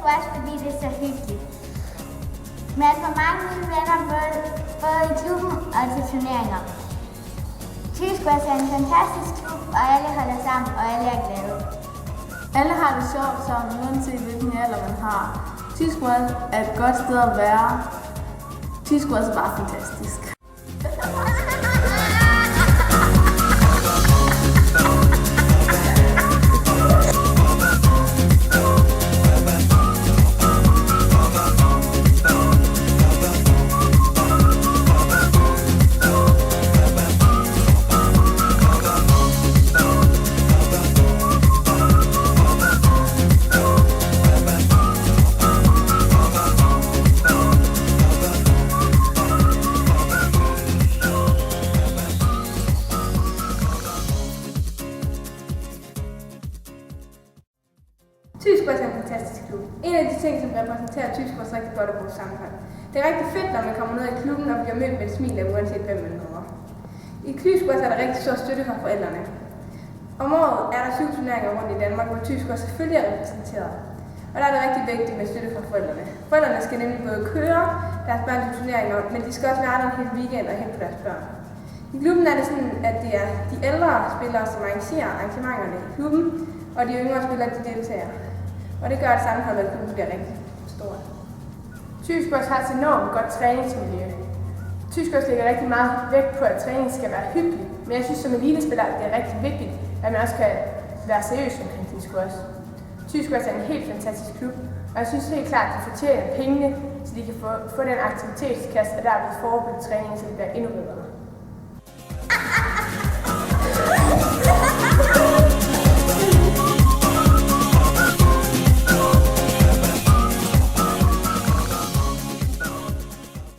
squash, fordi det er så hyggeligt. Man får mange nye venner både i klubben og til turneringer. Thy Squash er en fantastisk klub, og alle holder sammen, og alle er glade. Alle har det sjovt sammen, uanset hvilken alder man har. Thy Squash er et godt sted at være. Thy Squash er bare fantastisk. Thy Squash er en fantastisk klub. En af de ting, som repræsenterer Thy Squash rigtig godt, er vores sammenhold. Det er rigtig fedt, når man kommer ned i klubben og bliver mødt med et smil af uanset hvem man møder. I Thy Squash er der rigtig stor støtte fra forældrene. Om året er der 7 turneringer rundt i Danmark, hvor Thy Squash selvfølgelig er repræsenteret. Og der er det rigtig vigtigt med støtte fra forældrene. Forældrene skal nemlig både køre deres børn til turneringer, men de skal også være der en hel weekend og hente deres børn. I klubben er det sådan, at det er de ældre spillere, som arrangerer arrangementerne i klubben, og de yngre spillere, de deltager. Og det gør, at sammenholdet i klubben bliver rigtig stort. Thy Squash har et enormt godt træningsmiljø. Thy Squash lægger rigtig meget vægt på, at træningen skal være hyggelig, men jeg synes som elitespiller, at det er rigtig vigtigt, at man også kan være seriøs omkring Thy Squash. Thy Squash er en helt fantastisk klub, og jeg synes helt klart, at de fortjener pengene, så de kan få den aktivitetskasse, og derved forebygge træning, så det bliver endnu bedre.